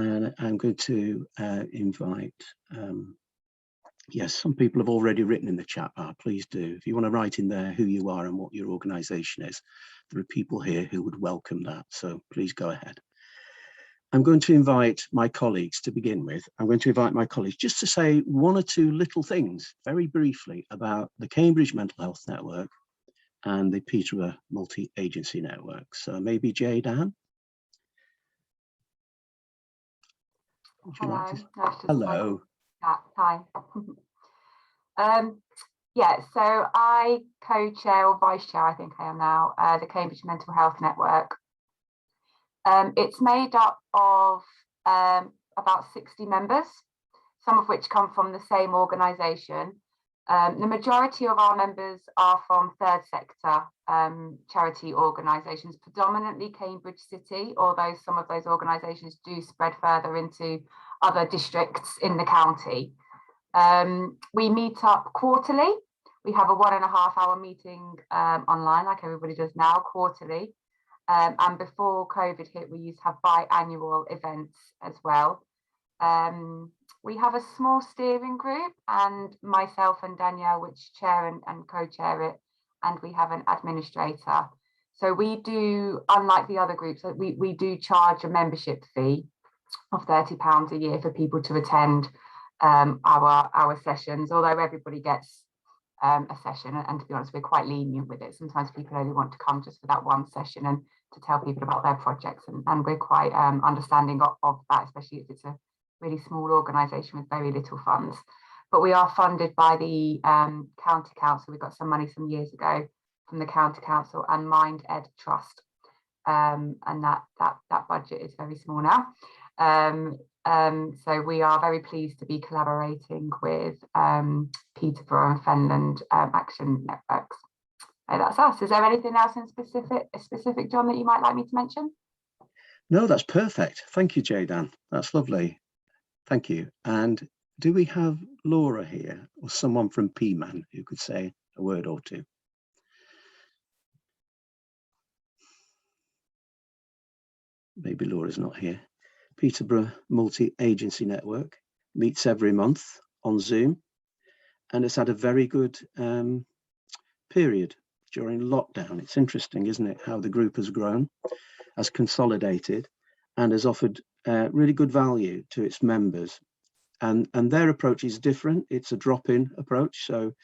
And I'm going to invite, yes, some people have already written in the chat bar. Please do. If you want to write in there who you are and what your organisation is, there are people here who would welcome that. So please go ahead. I'm going to invite my colleagues to begin with. I'm going to invite my colleagues just to say one or two little things very briefly about the Cambridge Mental Health Network and the Peterborough Multi-Agency Network. So maybe JadeAnne. Hello. Hello. Hi. Yeah, so I co-chair or vice chair, I think I am now, the Cambridge Mental Health Network. It's made up of about 60 members, some of which come from the same organisation. The majority of our members are from third sector charity organisations, predominantly Cambridge City, although some of those organisations do spread further into other districts in the county. We meet up quarterly. We have a 1.5 hour meeting online, like everybody does now, quarterly. And before COVID hit, we used to have biannual events as well. We have a small steering group, and myself and Danielle, which chair and co-chair it, and we have an administrator. So we do, unlike the other groups, we do charge a membership fee of £30 a year for people to attend our sessions, although everybody gets a session, and to be honest, we're quite lenient with it. Sometimes people only want to come just for that one session and to tell people about their projects, and we're quite understanding of that, especially if it's a really small organisation with very little funds. But we are funded by the County Council. We got some money some years ago from the County Council and Mind Ed Trust, and that budget is very small now. So we are very pleased to be collaborating with Peterborough and Fenland action networks. So that's us. Is there anything else in specific, John, that you might like me to mention? No, that's perfect. Thank you, JadeAnne. That's lovely. Thank you. And do we have Laura here or someone from PMAN who could say a word or two? Maybe Laura's not here. Peterborough Multi-Agency Network meets every month on Zoom, and it's had a very good period during lockdown. It's interesting, isn't it, how the group has grown, has consolidated, and has offered really good value to its members. And their approach is different. It's a drop-in approach, so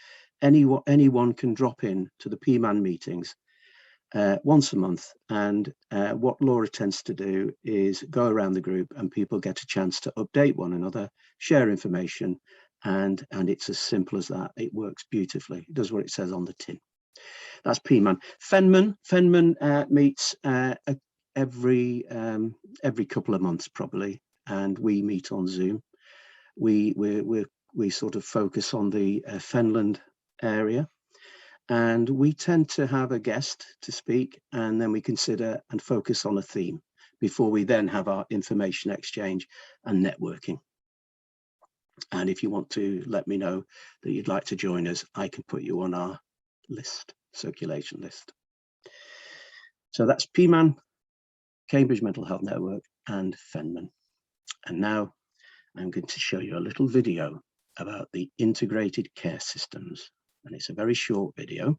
anyone can drop in to the PMAN meetings once a month, and what Laura tends to do is go around the group and people get a chance to update one another, share information, and it's as simple as that. It works beautifully. It does what it says on the tin. That's PMAN. FENMHAN meets every couple of months probably, and we meet on Zoom. We sort of focus on the Fenland area, and we tend to have a guest to speak, and then we consider and focus on a theme before we then have our information exchange and networking. And if you want to let me know that you'd like to join us, I can put you on our list, circulation list. So that's PMAN, Cambridge Mental Health Network, and FENMHAN. And now I'm going to show you a little video about the integrated care systems. And it's a very short video,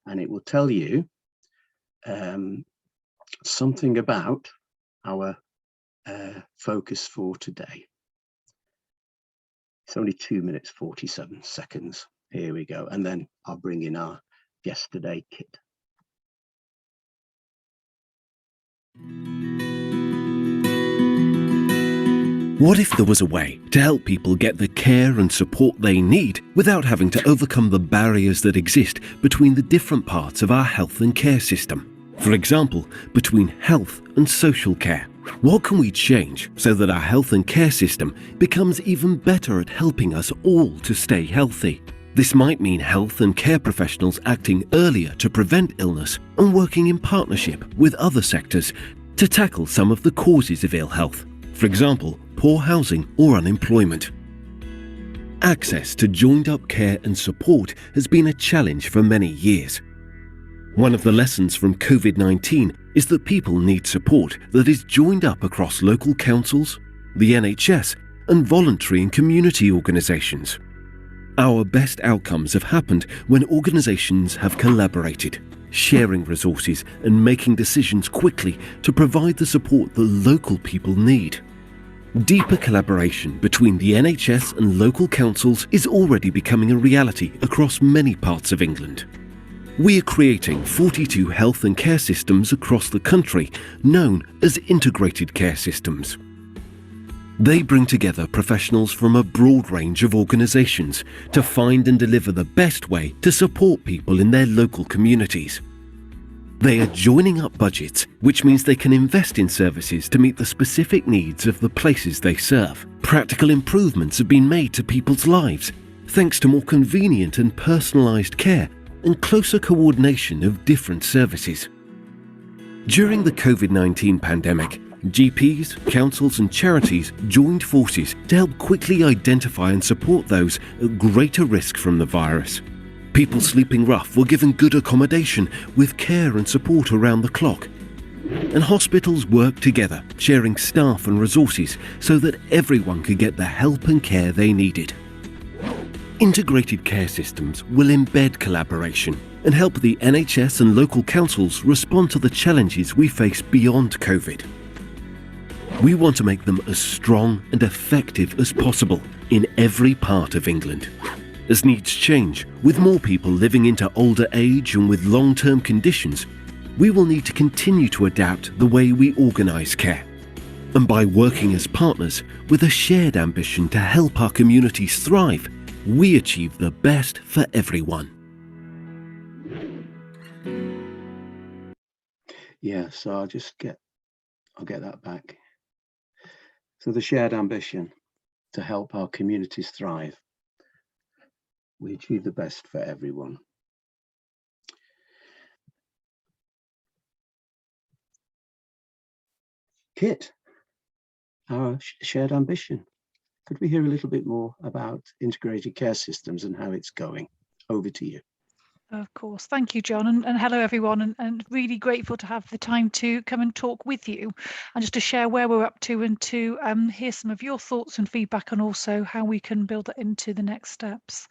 and it will tell you something about our focus for today. It's only 2 minutes, 47 seconds. Here we go. And then I'll bring in our guest today, Kit. What if there was a way to help people get the care and support they need without having to overcome the barriers that exist between the different parts of our health and care system? For example, between health and social care. What can we change so that our health and care system becomes even better at helping us all to stay healthy? This might mean health and care professionals acting earlier to prevent illness and working in partnership with other sectors to tackle some of the causes of ill health. For example, poor housing or unemployment. Access to joined-up care and support has been a challenge for many years. One of the lessons from COVID-19 is that people need support that is joined up across local councils, the NHS, and voluntary and community organisations. Our best outcomes have happened when organisations have collaborated, sharing resources and making decisions quickly to provide the support that local people need. Deeper collaboration between the NHS and local councils is already becoming a reality across many parts of England. We are creating 42 health and care systems across the country, known as Integrated Care Systems. They bring together professionals from a broad range of organisations to find and deliver the best way to support people in their local communities. They are joining up budgets, which means they can invest in services to meet the specific needs of the places they serve. Practical improvements have been made to people's lives, thanks to more convenient and personalised care and closer coordination of different services. During the COVID-19 pandemic, GPs, councils and charities joined forces to help quickly identify and support those at greater risk from the virus. People sleeping rough were given good accommodation with care and support around the clock. And hospitals worked together, sharing staff and resources so that everyone could get the help and care they needed. Integrated care systems will embed collaboration and help the NHS and local councils respond to the challenges we face beyond COVID. We want to make them as strong and effective as possible in every part of England. As needs change, with more people living into older age and with long-term conditions, we will need to continue to adapt the way we organise care. And by working as partners with a shared ambition to help our communities thrive, we achieve the best for everyone. Yeah, so I'll get that back. So the shared ambition to help our communities thrive. We achieve the best for everyone. Kit, our shared ambition. Could we hear a little bit more about integrated care systems and how it's going? Over to you. Of course. Thank you, John. And hello, everyone. And really grateful to have the time to come and talk with you and just to share where we're up to and to hear some of your thoughts and feedback and also how we can build that into the next steps.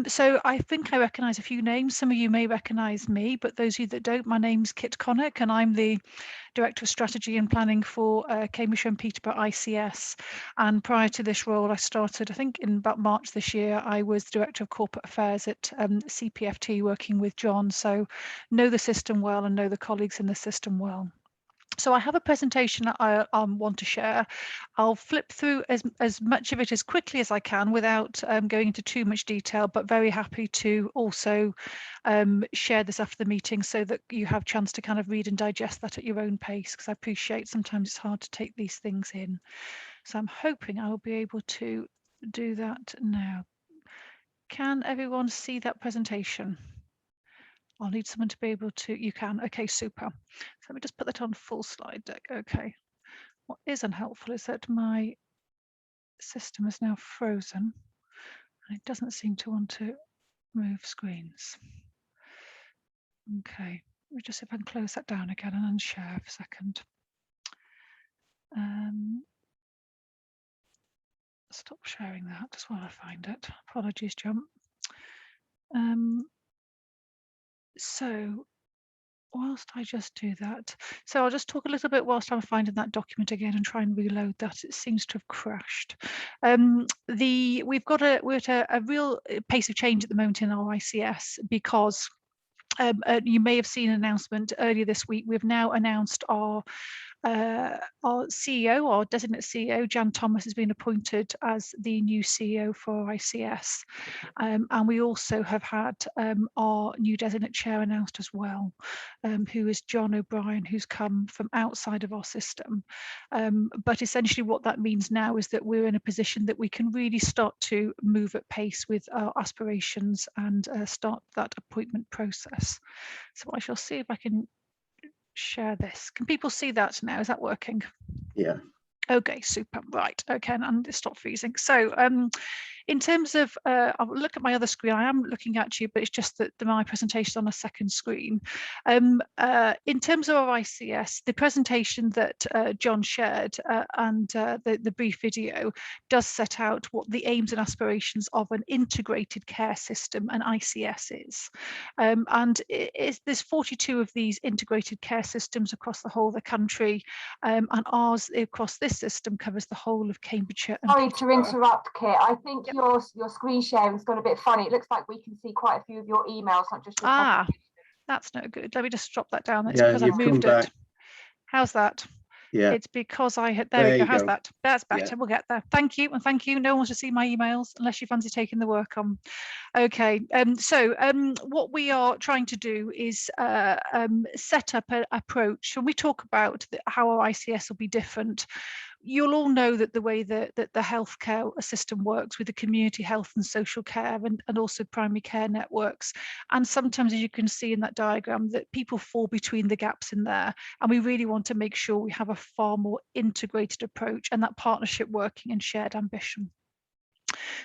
So I think I recognise a few names. Some of you may recognise me, but those of you that don't, my name's Kit Connick and I'm the Director of Strategy and Planning for Cambridgeshire and Peterborough ICS. And prior to this role, I started, I think in about March this year, I was Director of Corporate Affairs at CPFT working with John. So know the system well and know the colleagues in the system well. So I have a presentation that I want to share. I'll flip through as much of it as quickly as I can without going into too much detail, but very happy to also share this after the meeting so that you have a chance to kind of read and digest that at your own pace, because I appreciate sometimes it's hard to take these things in. So I'm hoping I will be able to do that now. Can everyone see that presentation? I'll need someone to be able to, you can, okay, super. So let me just put that on full slide deck, okay. What is unhelpful is that my system is now frozen and it doesn't seem to want to move screens. Okay, let me just see if I can close that down again and unshare for a second. Stop sharing that just while I find it. Apologies, John. So whilst I just do that, so I'll just talk a little bit whilst I'm finding that document again and try and reload that. It seems to have crashed. We're at a real pace of change at the moment in our ICS because you may have seen an announcement earlier this week. We've now announced our CEO, our designate CEO, Jan Thomas, has been appointed as the new CEO for ICS. And we also have had our new designate chair announced as well, who is John O'Brien, who's come from outside of our system. But essentially what that means now is that we're in a position that we can really start to move at pace with our aspirations and start that appointment process. So I shall see if I can share this. Can people see that now? Is that working? Yeah. Okay, super. Right. Okay, and stop freezing. So In terms of, I'll look at my other screen. I am looking at you, but it's just that my presentation is on a second screen. In terms of our ICS, the presentation that John shared and the brief video does set out what the aims and aspirations of an integrated care system, an ICS, is. And there's 42 of these integrated care systems across the whole of the country, and ours across this system covers the whole of Cambridgeshire and Sorry to Peterborough. interrupt, Kit. I think Yep. your screen sharing's got a bit funny. It looks like we can see quite a few of your emails, not just your presentation. That's no good. Let me just drop that down. It's Yeah, because I've you've come moved back. it. How's that? Yeah. It's because I had, there we go. you How's go. that? That's better. Yeah. We'll get there. Thank you. And thank you. No one wants to see my emails unless you fancy taking the work on. Okay. So what we are trying to do is set up an approach. When we talk about how our ICS will be different, you'll all know that the way that the healthcare system works with the community health and social care and also primary care networks. And sometimes, as you can see in that diagram, that people fall between the gaps in there. And we really want to make sure we have a far more integrated approach and that partnership working and shared ambition.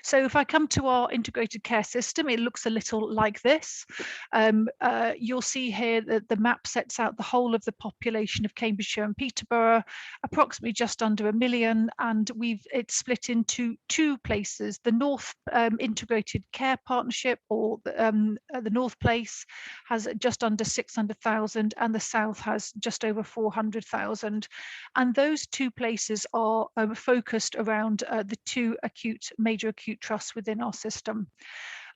So if I come to our integrated care system, it looks a little like this. You'll see here that the map sets out the whole of the population of Cambridgeshire and Peterborough, approximately just under 1 million, and it's split into two places. The North Integrated Care Partnership, or the North Place, has just under 600,000, and the South has just over 400,000. And those two places are focused around the two major acute trusts within our system.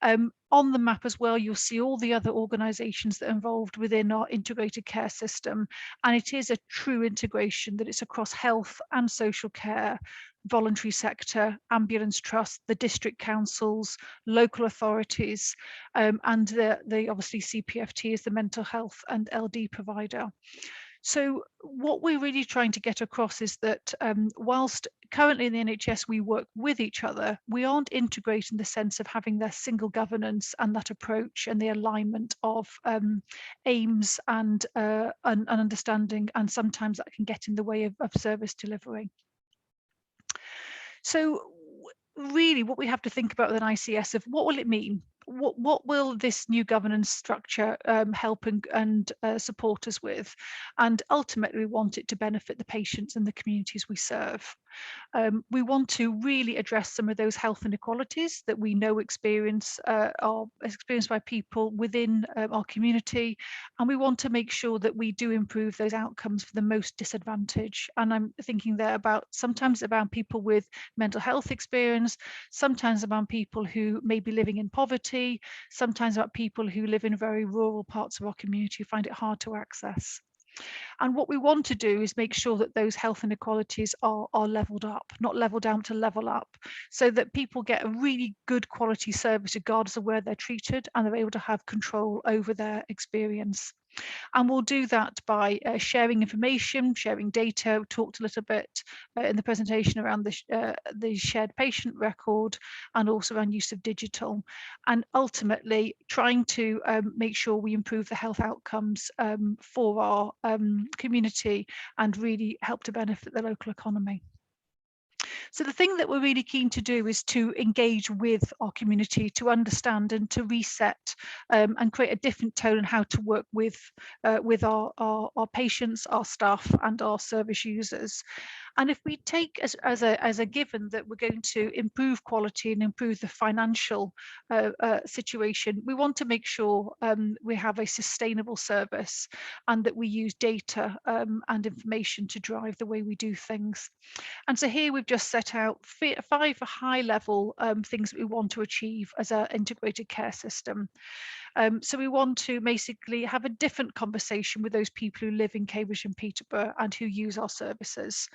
On the map as well, you'll see all the other organisations that are involved within our integrated care system, and it is a true integration, that it's across health and social care, voluntary sector, ambulance trust, the district councils, local authorities, and the obviously CPFT is the mental health and LD provider. So what we're really trying to get across is that whilst currently in the NHS we work with each other, we aren't integrated in the sense of having their single governance and that approach and the alignment of aims and understanding, and sometimes that can get in the way of service delivery. So really what we have to think about with an ICS of what will it mean? What will this new governance structure help and support us with? And ultimately, we want it to benefit the patients and the communities we serve. We want to really address some of those health inequalities that we know are experienced by people within our community, and we want to make sure that we do improve those outcomes for the most disadvantaged. And I'm thinking there sometimes about people with mental health experience, sometimes about people who may be living in poverty, sometimes about people who live in very rural parts of our community who find it hard to access. And what we want to do is make sure that those health inequalities are leveled up, not leveled down, to level up, so that people get a really good quality service regardless of where they're treated, and they're able to have control over their experience. And we'll do that by sharing information, sharing data. We talked a little bit in the presentation around the shared patient record, and also around use of digital, and ultimately trying to make sure we improve the health outcomes for our community and really help to benefit the local economy. So the thing that we're really keen to do is to engage with our community, to understand and to reset and create a different tone on how to work with our patients, our staff and our service users. And if we take as a given that we're going to improve quality and improve the financial situation, we want to make sure we have a sustainable service and that we use data and information to drive the way we do things. And so here we've just set out 5 high-level things that we want to achieve as an integrated care system. So we want to basically have a different conversation with those people who live in Cambridge and Peterborough and who use our services.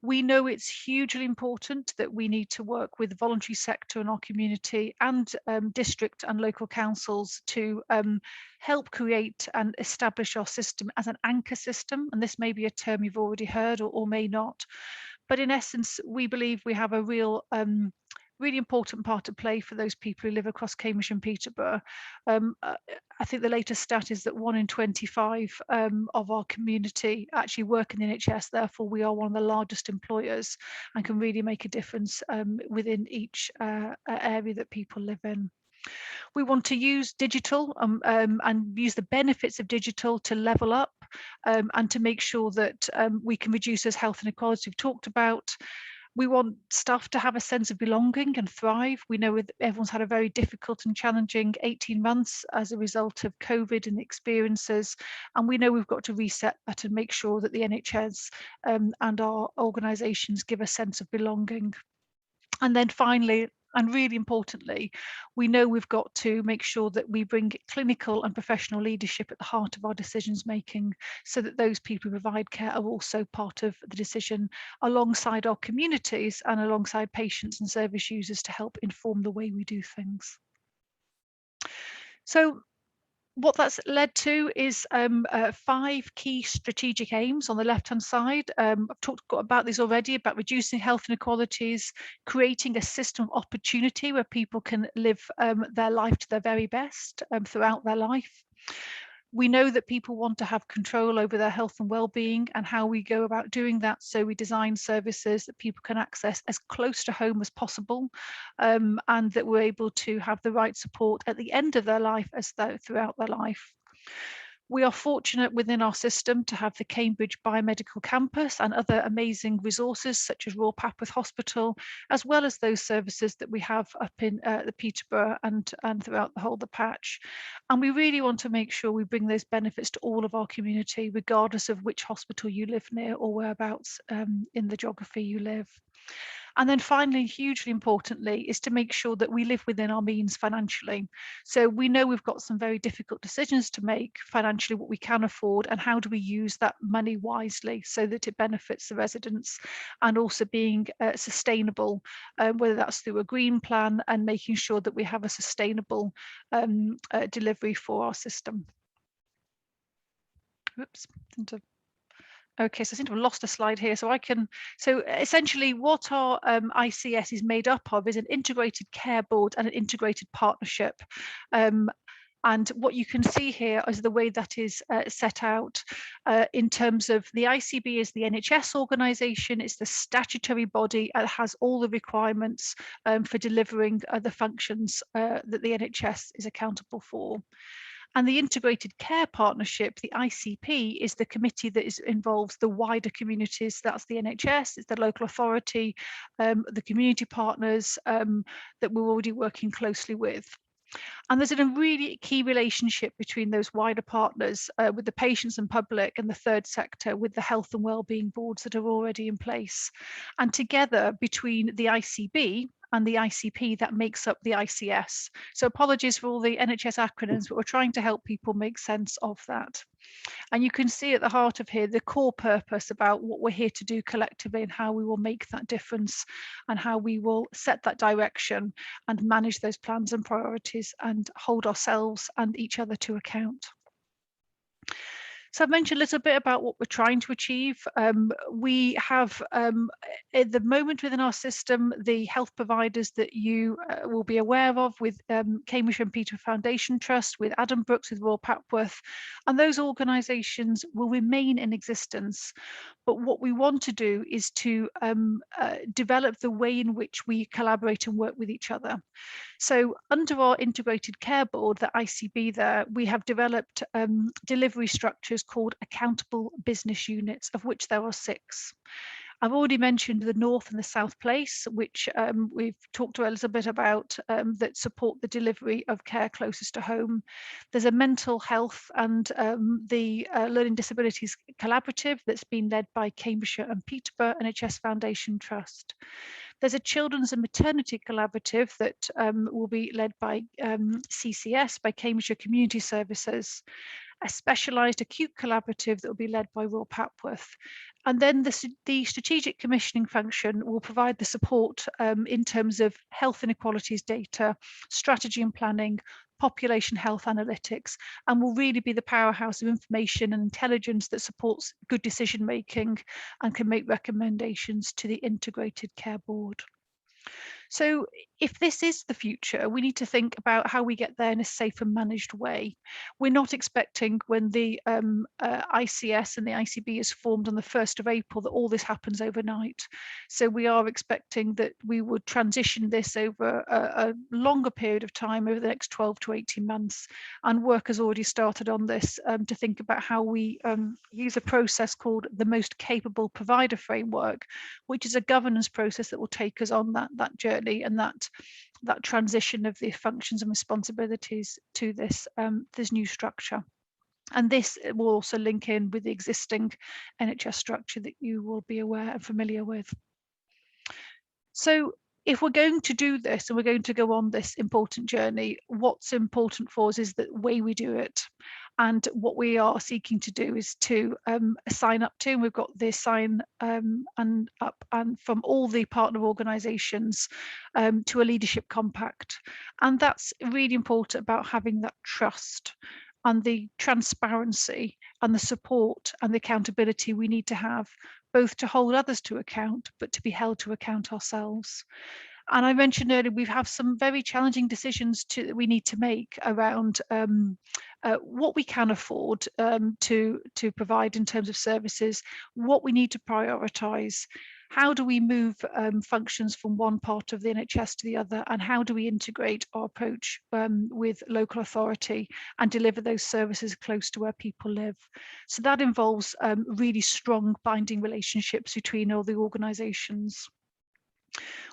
We know it's hugely important that we need to work with the voluntary sector in our community and district and local councils to help create and establish our system as an anchor system. And this may be a term you've already heard or may not. But in essence, we believe we have a real really important part to play for those people who live across Cambridgeshire and Peterborough. I think the latest stat is that 1 in 25 of our community actually work in the NHS. Therefore, we are one of the largest employers and can really make a difference within each area that people live in. We want to use digital and use the benefits of digital to level up and to make sure that we can reduce those health inequalities we've talked about. We want staff to have a sense of belonging and thrive. We know everyone's had a very difficult and challenging 18 months as a result of COVID and experiences. And we know we've got to reset that and make sure that the NHS and our organisations give a sense of belonging. And then finally, and really importantly, we know we've got to make sure that we bring clinical and professional leadership at the heart of our decisions making, so that those people who provide care are also part of the decision alongside our communities and alongside patients and service users to help inform the way we do things. So what that's led to is 5 key strategic aims on the left-hand side. I've talked about this already, about reducing health inequalities, creating a system of opportunity where people can live their life to their very best throughout their life. We know that people want to have control over their health and well-being, and how we go about doing that. So we design services that people can access as close to home as possible, and that we're able to have the right support at the end of their life as throughout their life. We are fortunate within our system to have the Cambridge Biomedical Campus and other amazing resources such as Royal Papworth Hospital, as well as those services that we have up in the Peterborough and throughout the whole of the patch. And we really want to make sure we bring those benefits to all of our community, regardless of which hospital you live near or whereabouts in the geography you live. And then finally, hugely importantly, is to make sure that we live within our means financially. So we know we've got some very difficult decisions to make financially, what we can afford, and how do we use that money wisely so that it benefits the residents, and also being sustainable, whether that's through a green plan and making sure that we have a sustainable delivery for our system. Oops. Okay, so I seem to have lost a slide here. So essentially what our ICS is made up of is an integrated care board and an integrated partnership. And what you can see here is the way that is set out in terms of the ICB is the NHS organisation. It's the statutory body and has all the requirements for delivering the functions that the NHS is accountable for. And the Integrated Care Partnership, the ICP, is the committee that involves the wider communities. That's the NHS, it's the local authority, the community partners that we're already working closely with. And there's a really key relationship between those wider partners with the patients and public, and the third sector with the health and wellbeing boards that are already in place. And together between the ICB and the ICP, that makes up the ICS. So apologies for all the NHS acronyms, but we're trying to help people make sense of that. And you can see at the heart of here the core purpose about what we're here to do collectively, and how we will make that difference, and how we will set that direction and manage those plans and priorities and hold ourselves and each other to account. So I've mentioned a little bit about what we're trying to achieve. We have at the moment within our system, the health providers that you will be aware of, with Cambridgeshire and Peterborough Foundation Trust, with Adam Brooks, with Royal Papworth, and those organisations will remain in existence. But what we want to do is to develop the way in which we collaborate and work with each other. So under our Integrated Care Board, the ICB there, we have developed delivery structures called accountable business units, of which there are 6. I've already mentioned the North and the South Place, which we've talked a little bit about, that support the delivery of care closest to home. There's a mental health and the learning disabilities collaborative that's been led by Cambridgeshire and Peterborough NHS Foundation Trust. There's a children's and maternity collaborative that will be led by CCS, by Cambridgeshire Community Services. A specialised acute collaborative that will be led by Royal Papworth. And then the strategic commissioning function will provide the support in terms of health inequalities data, strategy and planning, population health analytics, and will really be the powerhouse of information and intelligence that supports good decision making and can make recommendations to the Integrated Care Board. So if this is the future, we need to think about how we get there in a safe and managed way. We're not expecting when the ICS and the ICB is formed on the 1st of April that all this happens overnight. So we are expecting that we would transition this over a longer period of time, over the next 12 to 18 months. And work has already started on this to think about how we use a process called the Most Capable Provider Framework, which is a governance process that will take us on that journey and that transition of the functions and responsibilities to this new structure. And this will also link in with the existing NHS structure that you will be aware and familiar with. So if we're going to do this and we're going to go on this important journey, what's important for us is the way we do it. And what we are seeking to do is to sign up to, and we've got this sign and from all the partner organisations to a leadership compact. And that's really important about having that trust and the transparency and the support and the accountability we need to have, both to hold others to account, but to be held to account ourselves. And I mentioned earlier, we have some very challenging decisions that we need to make around what we can afford to provide in terms of services, what we need to prioritise, how do we move functions from one part of the NHS to the other, and how do we integrate our approach with local authority and deliver those services close to where people live. So that involves really strong binding relationships between all the organisations.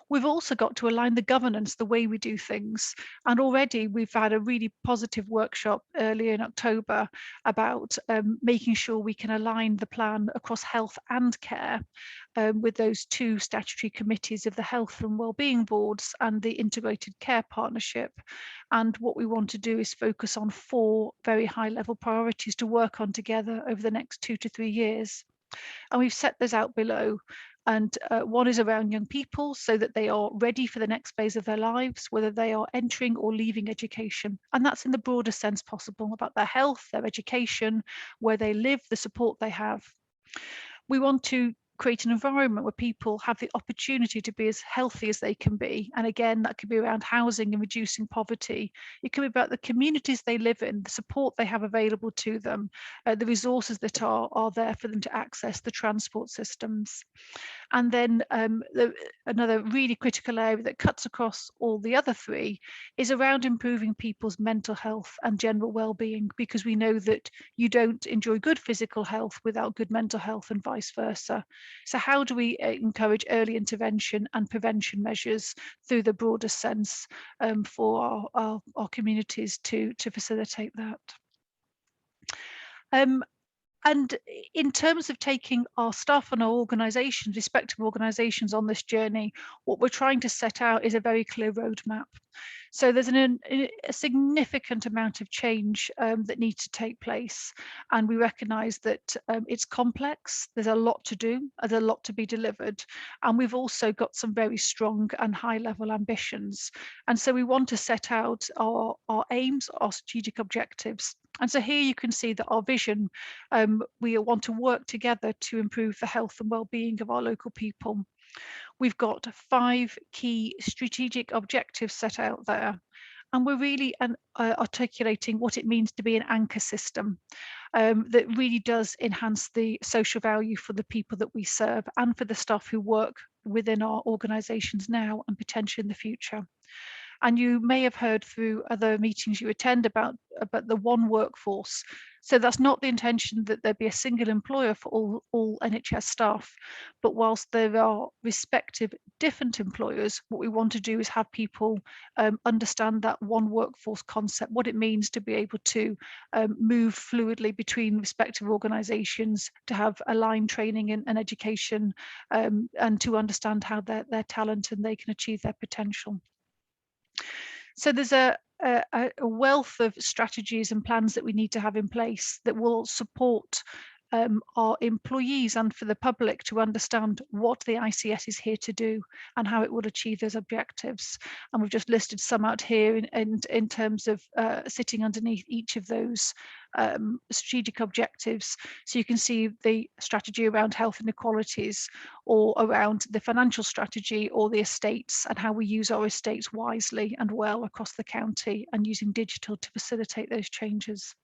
We've also got to align the governance, the way we do things. And already we've had a really positive workshop earlier in October about making sure we can align the plan across health and care with those two statutory committees of the Health and Wellbeing Boards and the Integrated Care Partnership. And what we want to do is focus on 4 very high level priorities to work on together over the next 2 to 3 years. And we've set those out below. And one is around young people, so that they are ready for the next phase of their lives, whether they are entering or leaving education. And that's in the broadest sense possible, about their health, their education, where they live, the support they have. We want to create an environment where people have the opportunity to be as healthy as they can be. And again, that could be around housing and reducing poverty. It could be about the communities they live in, the support they have available to them, the resources that are there for them to access, the transport systems. And then another really critical area that cuts across all the other 3 is around improving people's mental health and general well-being, because we know that you don't enjoy good physical health without good mental health and vice versa. So how do we encourage early intervention and prevention measures through the broader sense for our communities to facilitate that? And in terms of taking our staff and our organisations, respective organisations on this journey, what we're trying to set out is a very clear roadmap. So there's a significant amount of change that needs to take place. And we recognise that it's complex, there's a lot to do, there's a lot to be delivered. And we've also got some very strong and high level ambitions. And so we want to set out our aims, our strategic objectives. And so here you can see that our vision, we want to work together to improve the health and well-being of our local people. We've got 5 key strategic objectives set out there, and we're really articulating what it means to be an anchor system that really does enhance the social value for the people that we serve and for the staff who work within our organisations now and potentially in the future. And you may have heard through other meetings you attend about the one workforce. So that's not the intention that there be a single employer for all NHS staff, but whilst there are respective different employers, what we want to do is have people understand that one workforce concept, what it means to be able to move fluidly between respective organisations, to have aligned training and education, and to understand how their talent and they can achieve their potential. So there's a wealth of strategies and plans that we need to have in place that will support our employees and for the public to understand what the ICS is here to do and how it will achieve those objectives. And we've just listed some out here in terms of sitting underneath each of those strategic objectives. So you can see the strategy around health inequalities, or around the financial strategy, or the estates and how we use our estates wisely and well across the county, and using digital to facilitate those changes.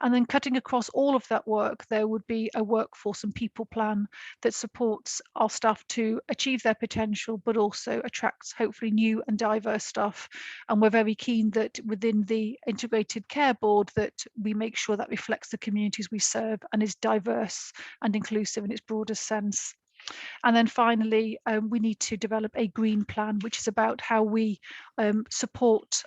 And then cutting across all of that work, there would be a workforce and people plan that supports our staff to achieve their potential, but also attracts hopefully new and diverse staff. And we're very keen that within the Integrated Care Board that we make sure that reflects the communities we serve and is diverse and inclusive in its broadest sense. And then finally, we need to develop a green plan, which is about how we support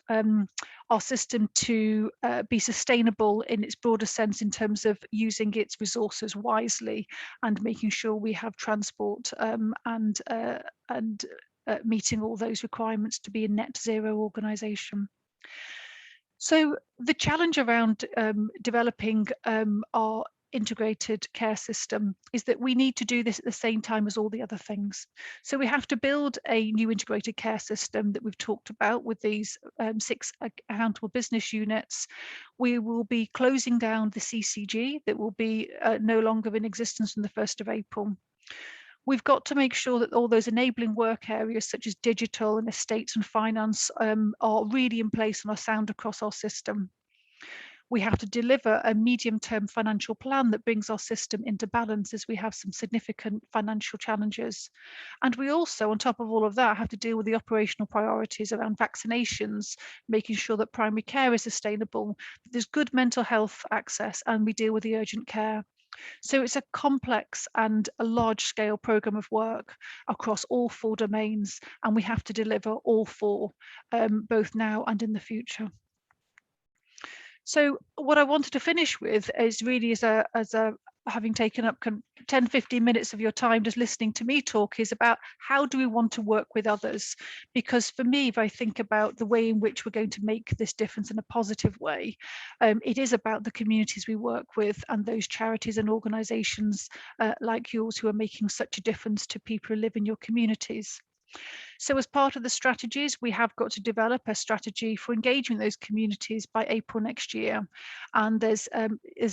our system to be sustainable in its broader sense, in terms of using its resources wisely and making sure we have transport and meeting all those requirements to be a net zero organisation. So the challenge around developing our integrated care system is that we need to do this at the same time as all the other things. So we have to build a new integrated care system that we've talked about with these 6 accountable business units. We will be closing down the CCG that will be no longer in existence from the 1st of April. We've got to make sure that all those enabling work areas such as digital and estates and finance are really in place and are sound across our system. We have to deliver a medium-term financial plan that brings our system into balance, as we have some significant financial challenges. And we also, on top of all of that, have to deal with the operational priorities around vaccinations, making sure that primary care is sustainable, that there's good mental health access, and we deal with the urgent care. So it's a complex and a large-scale programme of work across all 4 domains, and we have to deliver all 4, both now and in the future. So what I wanted to finish with is really having taken up 10-15 minutes of your time just listening to me talk, is about how do we want to work with others? Because for me, if I think about the way in which we're going to make this difference in a positive way, it is about the communities we work with and those charities and organisations like yours who are making such a difference to people who live in your communities. So as part of the strategies, we have got to develop a strategy for engaging those communities by April next year. And there's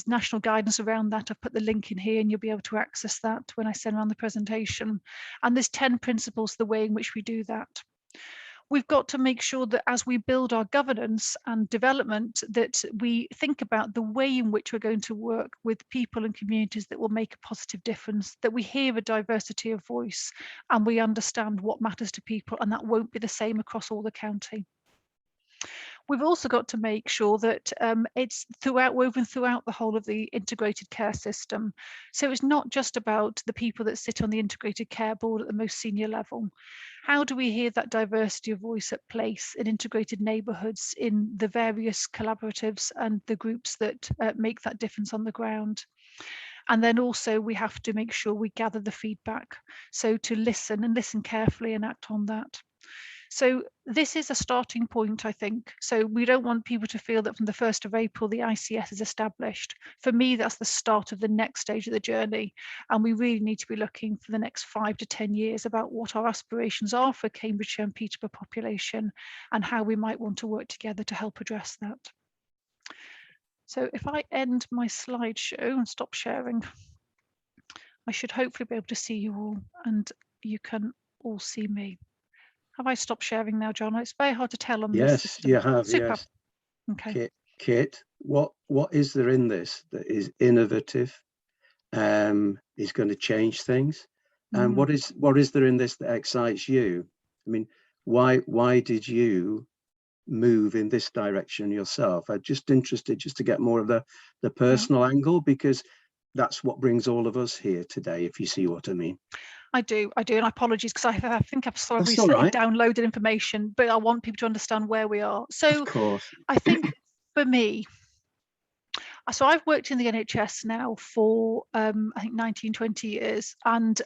national guidance around that. I've put the link in here and you'll be able to access that when I send around the presentation. And there's 10 principles, the way in which we do that. We've got to make sure that as we build our governance and development, that we think about the way in which we're going to work with people and communities that will make a positive difference, that we hear a diversity of voice and we understand what matters to people, and that won't be the same across all the county. We've also got to make sure that it's woven throughout the whole of the integrated care system. So it's not just about the people that sit on the integrated care board at the most senior level. How do we hear that diversity of voice at place in integrated neighbourhoods, in the various collaboratives and the groups that make that difference on the ground? And then also we have to make sure we gather the feedback. So to listen and listen carefully and act on that. So this is a starting point, I think. So we don't want people to feel that from the 1st of April, the ICS is established. For me, that's the start of the next stage of the journey. And we really need to be looking for the next 5 to 10 years about what our aspirations are for Cambridgeshire and Peterborough population and how we might want to work together to help address that. So if I end my slideshow and stop sharing, I should hopefully be able to see you all and you can all see me. Have I stopped sharing now, John? It's very hard to tell on this system. Yes, you have. Super. Yes. Okay. Kit, what is there in this that is innovative, is going to change things, and what is there in this that excites you? I mean, why did you move in this direction yourself? I'm just interested just to get more of the personal angle, because that's what brings all of us here today, if you see what I mean. I do, and apologies because I think I've sort of That's all recently right. downloaded information, but I want people to understand where we are. So Of course. I think for me, so I've worked in the NHS now for I think 19-20 years, and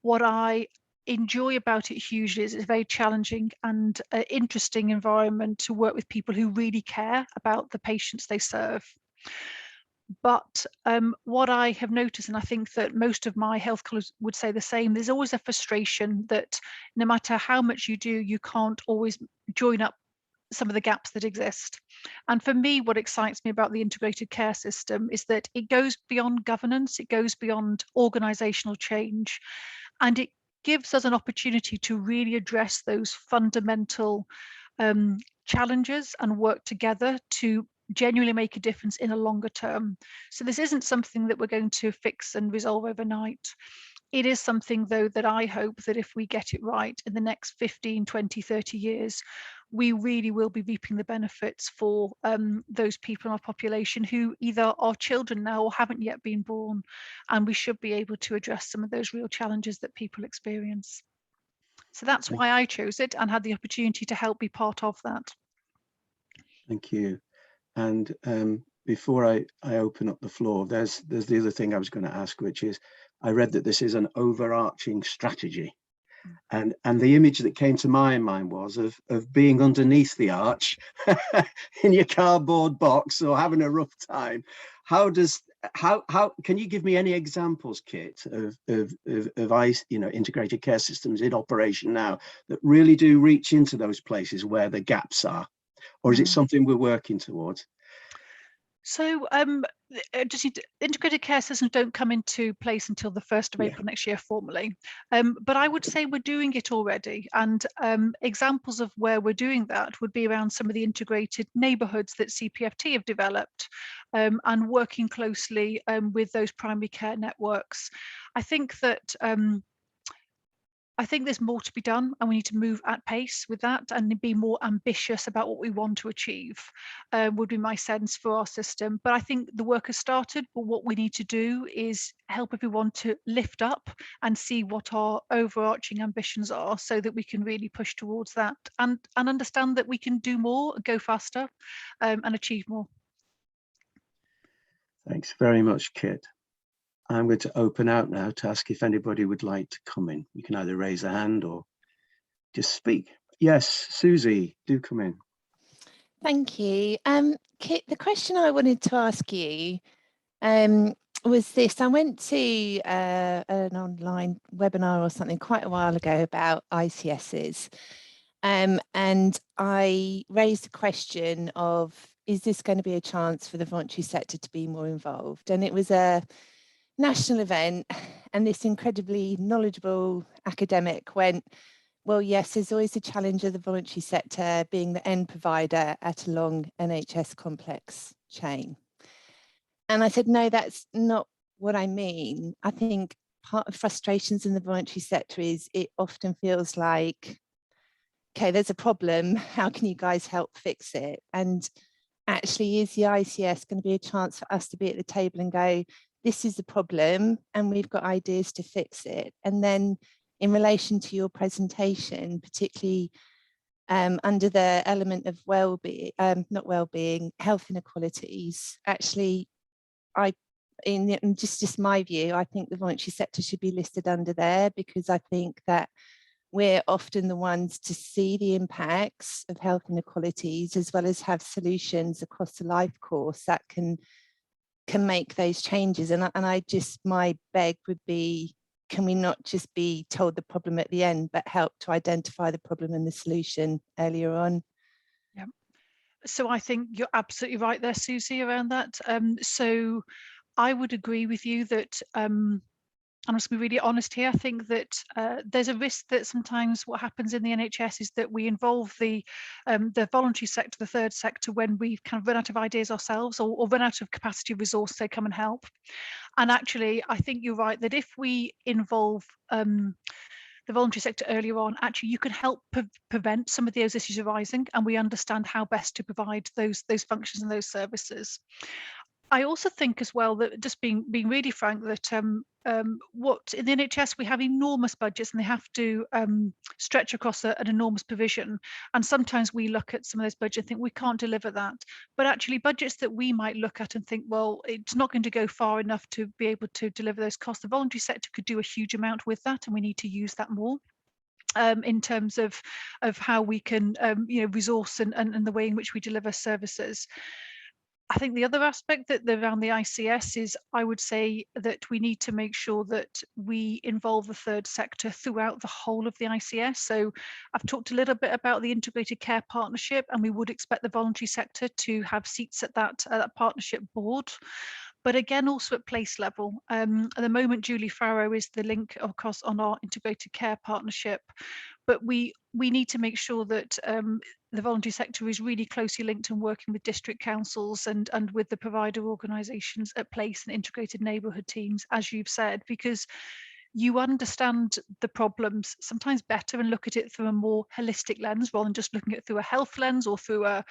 what I enjoy about it hugely is it's a very challenging and interesting environment to work with people who really care about the patients they serve. But what I have noticed, and I think that most of my health colleagues would say the same, there's always a frustration that no matter how much you do, you can't always join up some of the gaps that exist. And for me, what excites me about the integrated care system is that it goes beyond governance, it goes beyond organisational change, and it gives us an opportunity to really address those fundamental challenges and work together to genuinely make a difference in a longer term. So this isn't something that we're going to fix and resolve overnight. It is something, though, that I hope that if we get it right in the next 15, 20, 30 years, we really will be reaping the benefits for those people in our population who either are children now or haven't yet been born. And we should be able to address some of those real challenges that people experience. So that's why I chose it and had the opportunity to help be part of that. Thank you. And before I open up the floor, there's the other thing I was going to ask, which is, I read that this is an overarching strategy. And the image that came to my mind was of being underneath the arch in your cardboard box or having a rough time. How can you give me any examples, Kit, of integrated care systems in operation now that really do reach into those places where the gaps are? Or is it something we're working towards? So integrated care systems don't come into place until the 1st of April next year formally. But I would say we're doing it already. And examples of where we're doing that would be around some of the integrated neighbourhoods that CPFT have developed and working closely with those primary care networks. I think that I think there's more to be done, and we need to move at pace with that and be more ambitious about what we want to achieve, would be my sense for our system. But I think the work has started, but what we need to do is help everyone to lift up and see what our overarching ambitions are so that we can really push towards that and understand that we can do more, go faster, and achieve more. Thanks very much, Kit. I'm going to open out now to ask if anybody would like to come in. You can either raise a hand or just speak. Yes, Susie, do come in. Thank you. Kit, the question I wanted to ask you was this. I went to an online webinar or something quite a while ago about ICSs, and I raised the question of, is this going to be a chance for the voluntary sector to be more involved? And it was a national event, and this incredibly knowledgeable academic went, well, yes, there's always a challenge of the voluntary sector being the end provider at a long NHS complex chain. And I said, no, that's not what I mean. I think part of frustrations in the voluntary sector is it often feels like, okay, there's a problem, how can you guys help fix it? And actually, is the ICS going to be a chance for us to be at the table and go, this is the problem and we've got ideas to fix it? And then in relation to your presentation, particularly under the element of well-being, not well-being, health inequalities, actually, in just my view, I think the voluntary sector should be listed under there, because I think that we're often the ones to see the impacts of health inequalities as well as have solutions across the life course that can make those changes. And my beg would be, can we not just be told the problem at the end, but help to identify the problem and the solution earlier on? Yeah. So I think you're absolutely right there, Susie, around that. So I would agree with you that, and I must be really honest here, I think that there's a risk that sometimes what happens in the NHS is that we involve the voluntary sector, the third sector, when we've kind of run out of ideas ourselves or run out of capacity of resource to come and help. And actually, I think you're right that if we involve the voluntary sector earlier on, actually you can help prevent some of those issues arising, and we understand how best to provide those functions and those services. I also think as well that, just being really frank, that what in the NHS we have enormous budgets and they have to stretch across an enormous provision, and sometimes we look at some of those budgets and think we can't deliver that, but actually budgets that we might look at and think, well, it's not going to go far enough to be able to deliver those costs. The voluntary sector could do a huge amount with that, and we need to use that more. In terms of how we can resource and the way in which we deliver services. I think the other aspect that around the ICS is, I would say that we need to make sure that we involve the third sector throughout the whole of the ICS. So I've talked a little bit about the Integrated Care Partnership, and we would expect the voluntary sector to have seats at that partnership board. But again, also at place level. At the moment, Julie Farrow is the link, of course, on our Integrated Care Partnership. But we need to make sure that the voluntary sector is really closely linked and working with district councils and with the provider organisations at place and integrated neighbourhood teams, as you've said, because you understand the problems sometimes better and look at it through a more holistic lens rather than just looking at it through a health lens or through a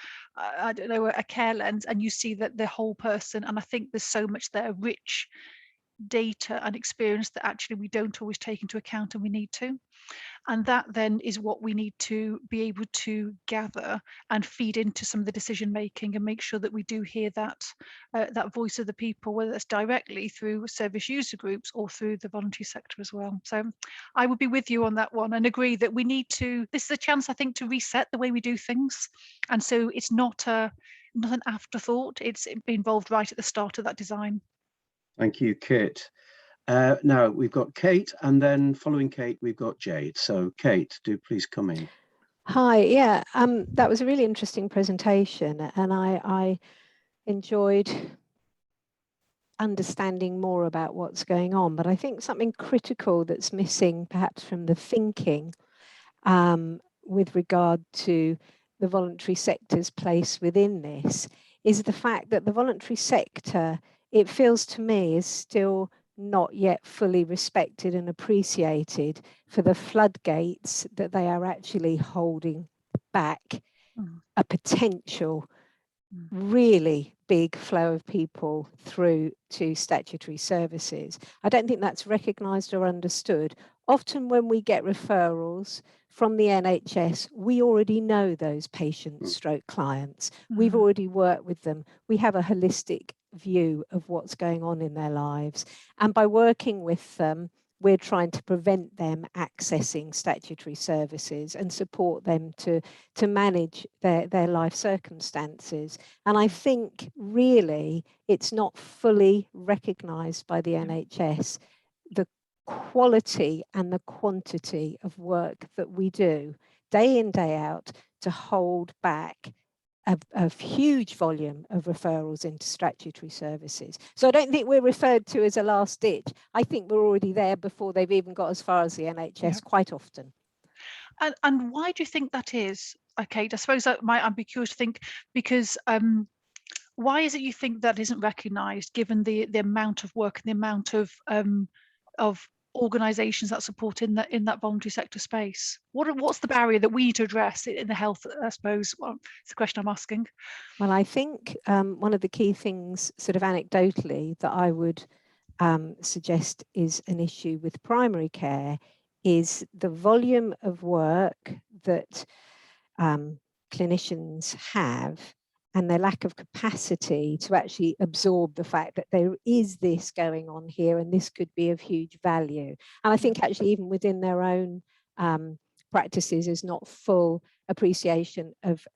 care lens, and you see that the whole person. And I think there's so much there, rich data and experience that actually we don't always take into account, and we need to. And that then is what we need to be able to gather and feed into some of the decision making, and make sure that we do hear that that voice of the people, whether that's directly through service user groups or through the voluntary sector as well. So I would be with you on that one and agree that we need to, this is a chance, I think, to reset the way we do things. And so it's not an afterthought, it's involved right at the start of that design. Thank you, Kit. Now we've got Kate, and then following Kate, we've got Jade. So Kate, do please come in. Hi, yeah, that was a really interesting presentation, and I enjoyed understanding more about what's going on. But I think something critical that's missing perhaps from the thinking with regard to the voluntary sector's place within this is the fact that the voluntary sector, it feels to me, is still not yet fully respected and appreciated for the floodgates that they are actually holding back a potential really big flow of people through to statutory services. I don't think that's recognised or understood. Often when we get referrals from the NHS, we already know those patients stroke clients. We've already worked with them. We have a holistic view of what's going on in their lives. And by working with them, we're trying to prevent them accessing statutory services and support them to manage their life circumstances. And I think really it's not fully recognised by the NHS, the quality and the quantity of work that we do day in, day out to hold back a huge volume of referrals into statutory services. So I don't think we're referred to as a last ditch. I think we're already there before they've even got as far as the NHS quite often. And why do you think that is? Okay, I suppose that I'd be curious to think, because why is it you think that isn't recognised, given the amount of work and the amount of organisations that support in that voluntary sector space? What's the barrier that we need to address in the health, I suppose? Well, it's the question I'm asking. Well, I think one of the key things, sort of anecdotally, that I would suggest is an issue with primary care is the volume of work that clinicians have and their lack of capacity to actually absorb the fact that there is this going on here and this could be of huge value. And I think actually even within their own practices is not full appreciation of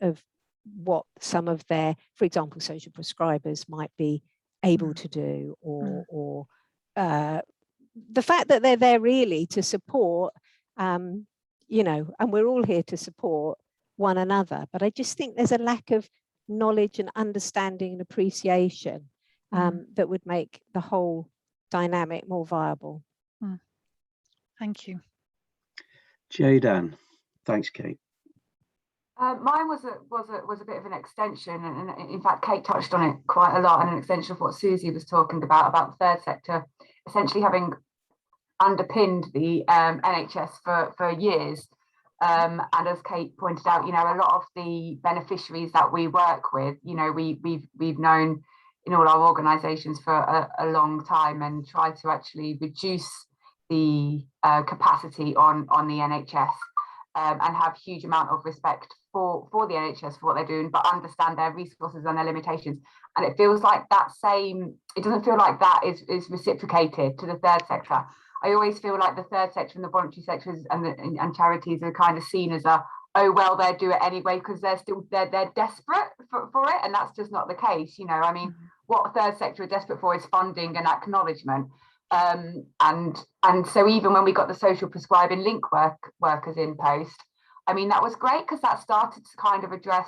what some of their, for example, social prescribers might be able to do, or the fact that they're there really to support, you know, and we're all here to support one another. But I just think there's a lack of knowledge and understanding and appreciation that would make the whole dynamic more viable. Thank you. JadeAnne. Thanks, Kate. Mine was a bit of an extension, and in fact Kate touched on it quite a lot, and an extension of what Susie was talking about the third sector essentially having underpinned the NHS for years. And as Kate pointed out, you know, a lot of the beneficiaries that we work with, you know, we've known in all our organisations for a long time, and try to actually reduce the capacity on the NHS, and have huge amount of respect for the NHS for what they're doing, but understand their resources and their limitations. And it feels like it doesn't feel like that is reciprocated to the third sector. I always feel like the third sector and the voluntary sectors and charities are kind of seen as a oh well, they'll do it anyway because they're desperate for it, and that's just not the case. You know, I mean, what third sector are desperate for is funding and acknowledgement. And so even when we got the social prescribing link workers in post, I mean, that was great because that started to kind of address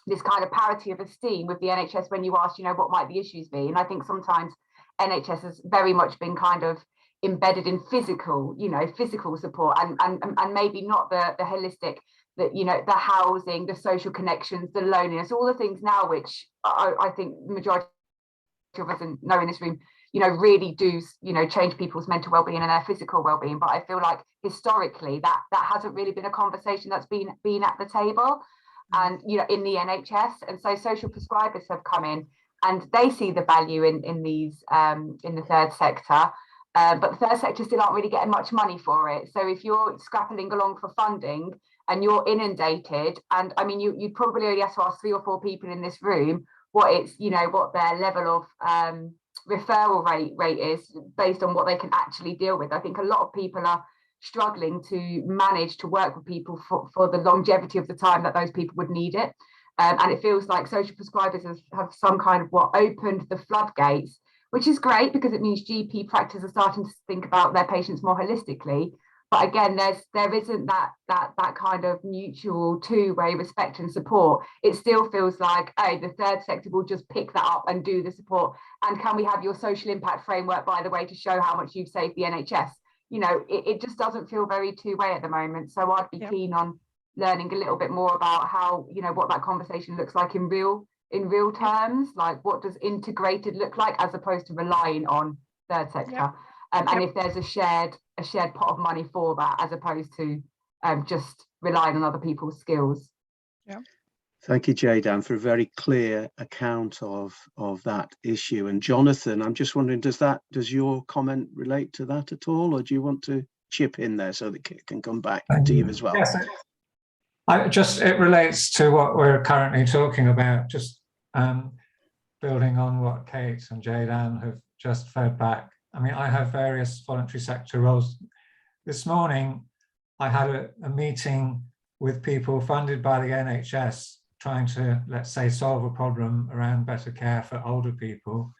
this kind of parity of esteem with the NHS when you ask, you know, what might the issues be? And I think sometimes NHS has very much been kind of embedded in physical, you know, physical support and maybe not the holistic, that, you know, the housing, the social connections, the loneliness, all the things now which I think the majority of us know in this room, you know, really do, you know, change people's mental well-being and their physical well-being. But I feel like historically that hasn't really been a conversation that's been at the table, and, you know, in the NHS. And so social prescribers have come in and they see the value in these in the third sector. But the third sector still aren't really getting much money for it. So if you're scrapping along for funding and you're inundated, and I mean, you'd probably only have to ask 3 or 4 people in this room what it's, you know, what their level of referral rate is based on what they can actually deal with. I think a lot of people are struggling to manage to work with people for the longevity of the time that those people would need it. And it feels like social prescribers have some kind of opened the floodgates, which is great because it means GP practice are starting to think about their patients more holistically. But again, there isn't that kind of mutual two-way respect and support. It still feels like, oh, the third sector will just pick that up and do the support. And can we have your social impact framework, by the way, to show how much you've saved the NHS? You know, it just doesn't feel very two-way at the moment. So I'd be keen on learning a little bit more about how, you know, what that conversation looks like in real terms. Like, what does integrated look like as opposed to relying on third sector? And if there's a shared pot of money for that, as opposed to just relying on other people's skills. Yeah. Thank you, JadeAnne, for a very clear account of that issue. And Jonathan, I'm just wondering, does your comment relate to that at all, or do you want to chip in there so that Kit can come back to you as well? Yes, it relates to what we're currently talking about, just building on what Kate and JadeAnne have just fed back. I mean, I have various voluntary sector roles. This morning, I had a meeting with people funded by the NHS trying to, let's say, solve a problem around better care for older people.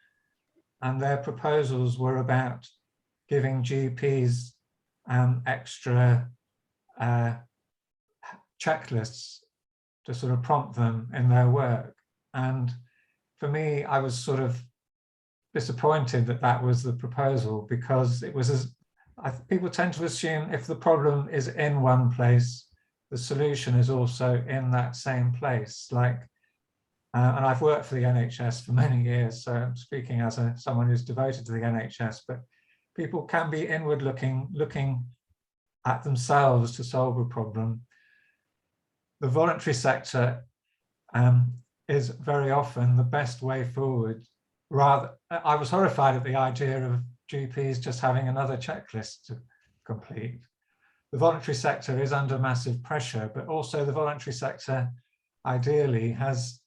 And their proposals were about giving GPs extra checklists to sort of prompt them in their work. And for me, I was sort of disappointed that was the proposal, because it was people tend to assume if the problem is in one place, the solution is also in that same place. Like, and I've worked for the NHS for many years, so I'm speaking as someone who's devoted to the NHS, but people can be inward looking at themselves to solve a problem. The voluntary sector is very often the best way forward. Rather, I was horrified at the idea of GPs just having another checklist to complete. The voluntary sector is under massive pressure, but also the voluntary sector ideally has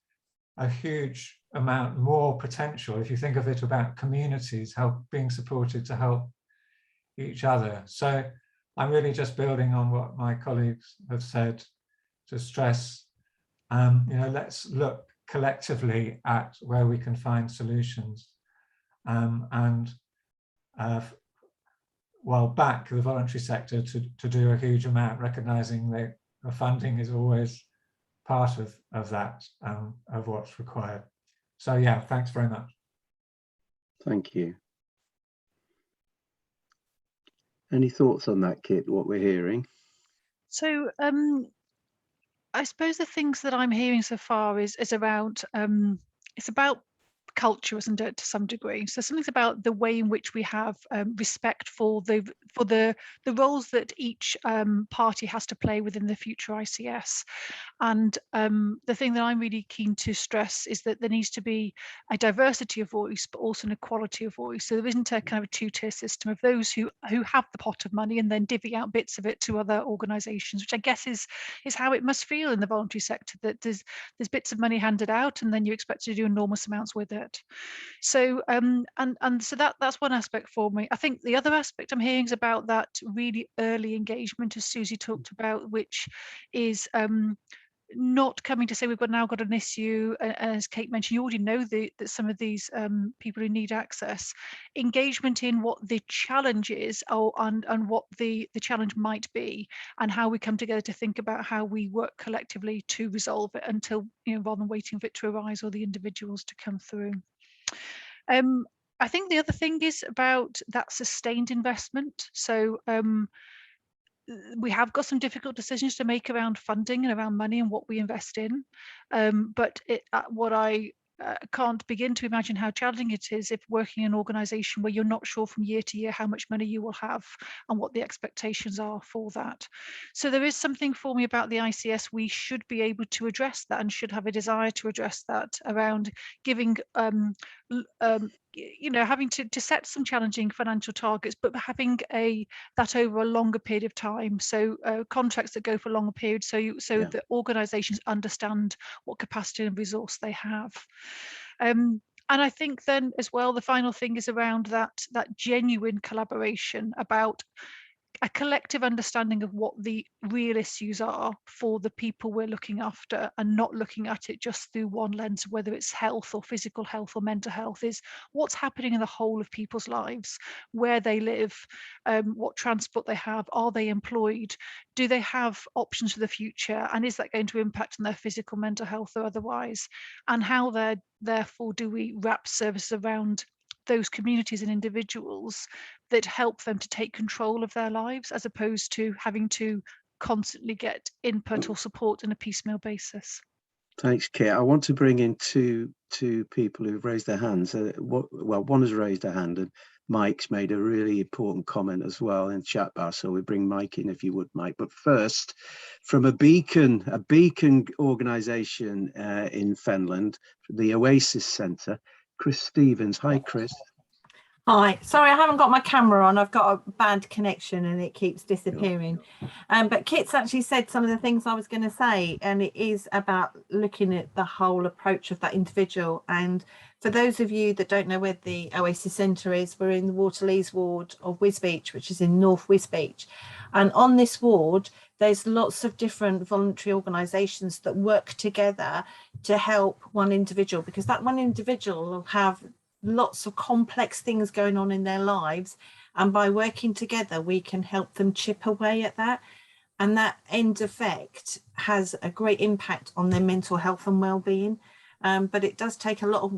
a huge amount more potential if you think of it about communities being supported to help each other. So I'm really just building on what my colleagues have said to stress, you know, let's look collectively at where we can find solutions, and back the voluntary sector to do a huge amount, recognizing that the funding is always part of that, of what's required. So yeah, thanks very much. Thank you. Any thoughts on that, Kit, what we're hearing? So I suppose the things that I'm hearing so far is around it's about culture, isn't it, to some degree? So something's about the way in which we have respect for the roles that each party has to play within the future ICS. And the thing that I'm really keen to stress is that there needs to be a diversity of voice, but also an equality of voice. So there isn't a kind of a two-tier system of those who have the pot of money and then divvy out bits of it to other organisations, which I guess is how it must feel in the voluntary sector, that there's bits of money handed out and then you expect to do enormous amounts with it. So and so that's one aspect for me. I think the other aspect I'm hearing is about that really early engagement, as Susie talked about, which is not coming to say we've now got an issue, as Kate mentioned. You already know that some of these people who need access, engagement in what the challenge is, and what the challenge might be, and how we come together to think about how we work collectively to resolve it, until, rather than waiting for it to arise or the individuals to come through. I think the other thing is about that sustained investment. So we have got some difficult decisions to make around funding and around money and what we invest in. But what I can't begin to imagine how challenging it is if working in an organisation where you're not sure from year to year how much money you will have and what the expectations are for that. So there is something for me about the ICS. We should be able to address that and should have a desire to address that around giving having to set some challenging financial targets, but having that over a longer period of time. So contracts that go for longer periods, so the organisations understand what capacity and resource they have. And I think then as well, the final thing is around that genuine collaboration about a collective understanding of what the real issues are for the people we're looking after, and not looking at it just through one lens, whether it's health or physical health or mental health, is what's happening in the whole of people's lives, where they live, what transport they have, are they employed, do they have options for the future, and is that going to impact on their physical, mental health or otherwise, and how therefore do we wrap services around those communities and individuals that help them to take control of their lives, as opposed to having to constantly get input or support on a piecemeal basis. Thanks, Kit. I want to bring in two people who've raised their hands. One has raised a hand, and Mike's made a really important comment as well in chat bar. So we bring Mike in, if you would, Mike. But first, from a beacon organisation in Fenland, the Oasis Centre, Chris Stevens. Hi, Chris. Hi, sorry, I haven't got my camera on. I've got a bad connection and it keeps disappearing. But Kit's actually said some of the things I was going to say, and it is about looking at the whole approach of that individual. And for those of you that don't know where the Oasis Centre is, we're in the Waterleys ward of Wisbech, which is in North Wisbech. And on this ward, there's lots of different voluntary organisations that work together to help one individual, because that one individual will have lots of complex things going on in their lives, and by working together we can help them chip away at that, and that end effect has a great impact on their mental health and well-being. But it does take a lot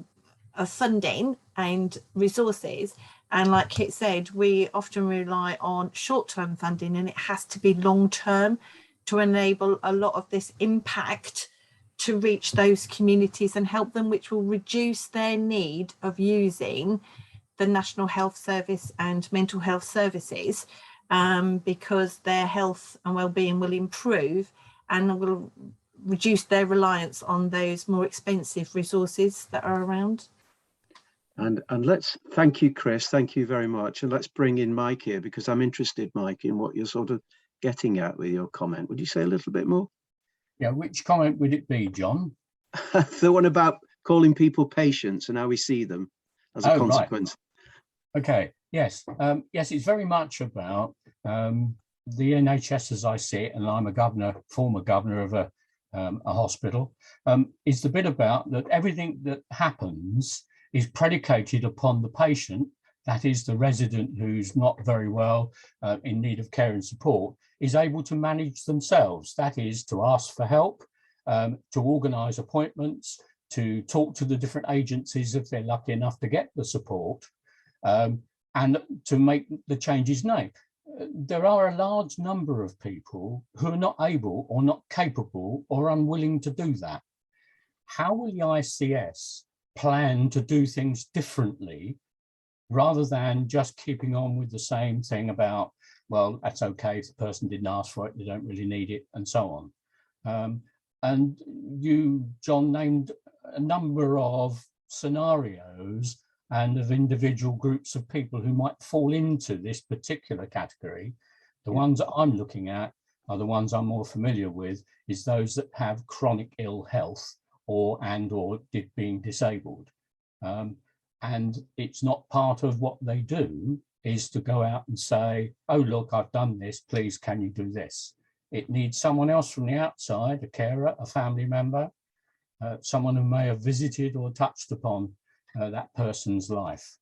of funding and resources, and like Kit said, we often rely on short-term funding, and it has to be long-term to enable a lot of this impact to reach those communities and help them, which will reduce their need of using the National Health Service and mental health services, because their health and well-being will improve and will reduce their reliance on those more expensive resources that are around. And let's thank you, Chris. Thank you very much. And let's bring in Mike here, because I'm interested, Mike, in what you're sort of getting at with your comment. Would you say a little bit more? Yeah, which comment would it be, John? The one about calling people patients and how we see them as a consequence. Right. Okay, yes. Yes, it's very much about the NHS as I see it, and I'm a former governor of a hospital, is the bit about that everything that happens is predicated upon the patient, that is the resident who's not very well, in need of care and support, is able to manage themselves. That is to ask for help, to organise appointments, to talk to the different agencies if they're lucky enough to get the support, and to make the changes known. There are a large number of people who are not able or not capable or unwilling to do that. How will the ICS plan to do things differently, rather than just keeping on with the same thing about, well, that's okay if the person didn't ask for it, they don't really need it, and so on. And you, John, named a number of scenarios and of individual groups of people who might fall into this particular category. The ones that I'm looking at are the ones I'm more familiar with, is those that have chronic ill health or being disabled. And it's not part of what they do is to go out and say, oh, look, I've done this, please, can you do this? It needs someone else from the outside, a carer, a family member, someone who may have visited or touched upon that person's life.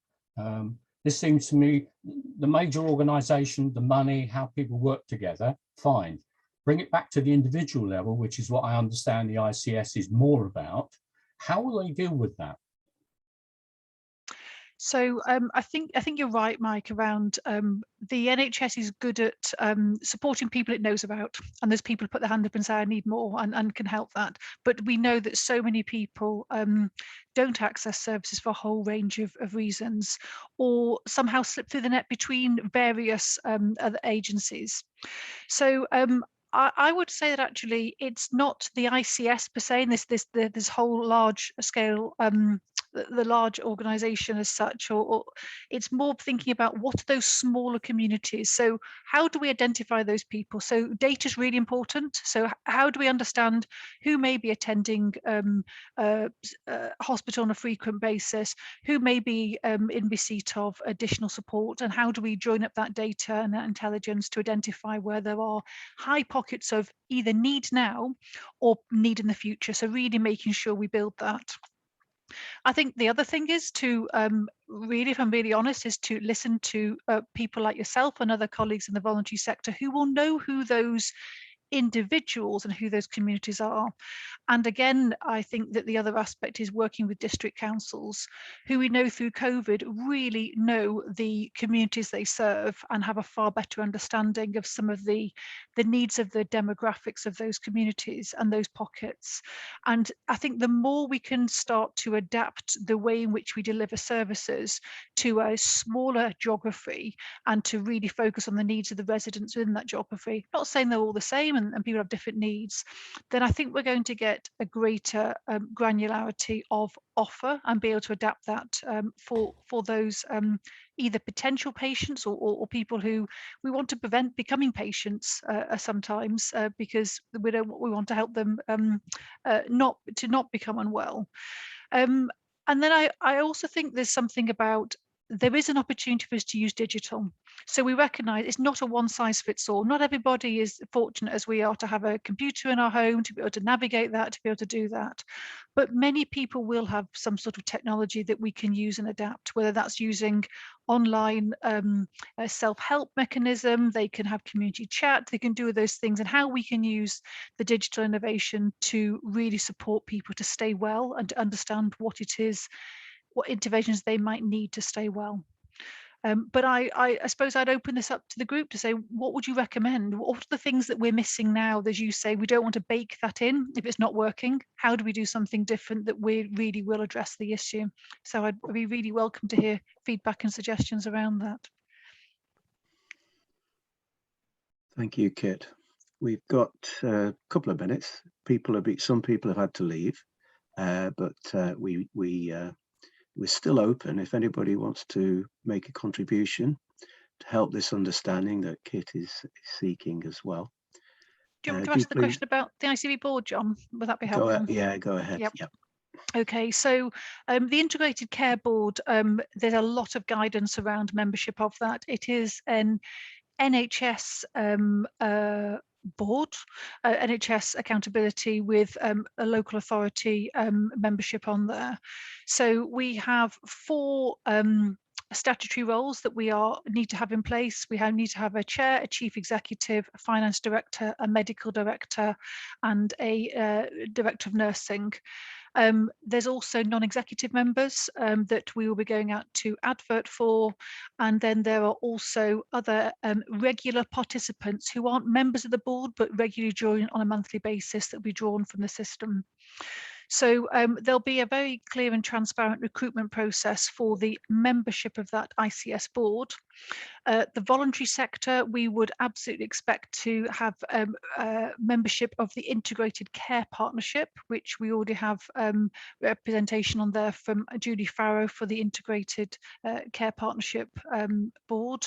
This seems to me, the major organisation, the money, how people work together, fine. Bring it back to the individual level, which is what I understand the ICS is more about. How will they deal with that? So I think you're right, Mike, around the NHS is good at supporting people it knows about, and there's people who put their hand up and say I need more and can help that. But we know that so many people don't access services for a whole range of reasons, or somehow slip through the net between various other agencies. So I would say that actually it's not the ICS per se, and this whole large scale the large organisation as such, or it's more thinking about what are those smaller communities. So how do we identify those people? So data is really important. So how do we understand who may be attending hospital on a frequent basis, who may be in receipt of additional support, and how do we join up that data and that intelligence to identify where there are high pockets of either need now or need in the future. So really making sure we build that. I think the other thing is to really, if I'm really honest, is to listen to people like yourself and other colleagues in the voluntary sector who will know who those individuals and who those communities are. And again, I think that the other aspect is working with district councils who we know through COVID really know the communities they serve and have a far better understanding of some of the needs of the demographics of those communities and those pockets. And I think the more we can start to adapt the way in which we deliver services to a smaller geography and to really focus on the needs of the residents within that geography, not saying they're all the same and people have different needs, then I think we're going to get a greater granularity of offer and be able to adapt that for those either potential patients or people who we want to prevent becoming patients sometimes because we want to help them not become unwell. And then I also think there's something about there is an opportunity for us to use digital. So we recognise it's not a one size fits all. Not everybody is fortunate as we are to have a computer in our home, to be able to navigate that, to be able to do that. But many people will have some sort of technology that we can use and adapt, whether that's using online self-help mechanism, they can have community chat, they can do those things, and how we can use the digital innovation to really support people to stay well and to understand what it is, what interventions they might need to stay well. But I suppose I'd open this up to the group to say, what would you recommend? What are the things that we're missing now? As you say, we don't want to bake that in if it's not working. How do we do something different that we really will address the issue? So I'd be really welcome to hear feedback and suggestions around that. Thank you, Kit. We've got a couple of minutes. Some people have had to leave, but we're still open if anybody wants to make a contribution to help this understanding that Kit is seeking as well. Do you want me to ask the question about the ICB board, John? Would that be helpful? Go ahead. Yep. Okay, so the Integrated Care Board, there's a lot of guidance around membership of that. It is an NHS board, NHS accountability with a local authority membership on there. So we have 4 statutory roles that we need to have in place. We need to have a chair, a chief executive, a finance director, a medical director, and a director of nursing. There's also non-executive members that we will be going out to advert for, and then there are also other regular participants who aren't members of the board but regularly join on a monthly basis that will be drawn from the system. So there'll be a very clear and transparent recruitment process for the membership of that ICS board. The voluntary sector, we would absolutely expect to have membership of the Integrated Care Partnership, which we already have representation on there from Julie Farrow for the Integrated Care Partnership board,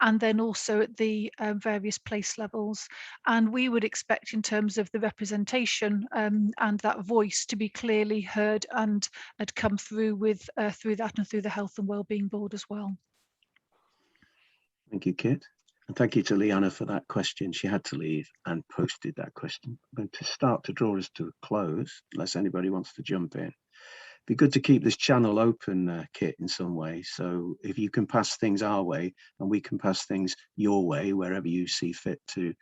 and then also at the various place levels. And we would expect in terms of the representation and that voice to to be clearly heard and had come through with through that and through the Health and Wellbeing Board as well. Thank you, Kit. And thank you to Leanna for that question. She had to leave and posted that question. I'm going to start to draw us to a close, unless anybody wants to jump in. Be good to keep this channel open, Kit, in some way. So if you can pass things our way and we can pass things your way, wherever you see fit to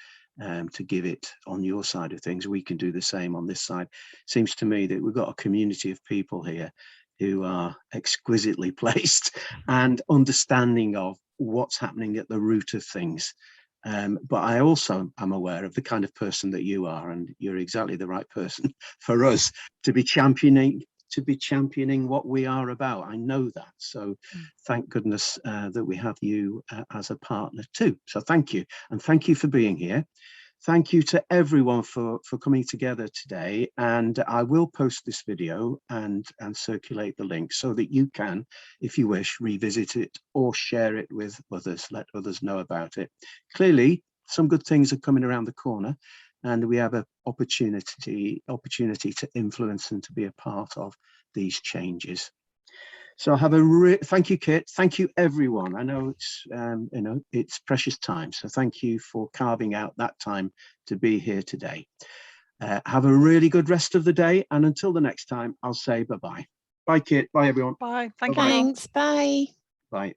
give it on your side of things, we can do the same on this side. Seems to me that we've got a community of people here who are exquisitely placed and understanding of what's happening at the root of things. But I also am aware of the kind of person that you are, and you're exactly the right person for us to be championing what we are about. I know that. So thank goodness that we have you as a partner too. So thank you. And thank you for being here. Thank you to everyone for coming together today. And I will post this video and circulate the link so that you can, if you wish, revisit it or share it with others, let others know about it. Clearly, some good things are coming around the corner, and we have an opportunity to influence and to be a part of these changes. So have a thank you, Kit. Thank you, everyone. I know it's it's precious time, so thank you for carving out that time to be here today. Have a really good rest of the day, and until the next time, I'll say bye-bye. Bye, Kit. Bye, everyone. Bye. Thank Bye-bye. you. Thanks. Bye. Bye.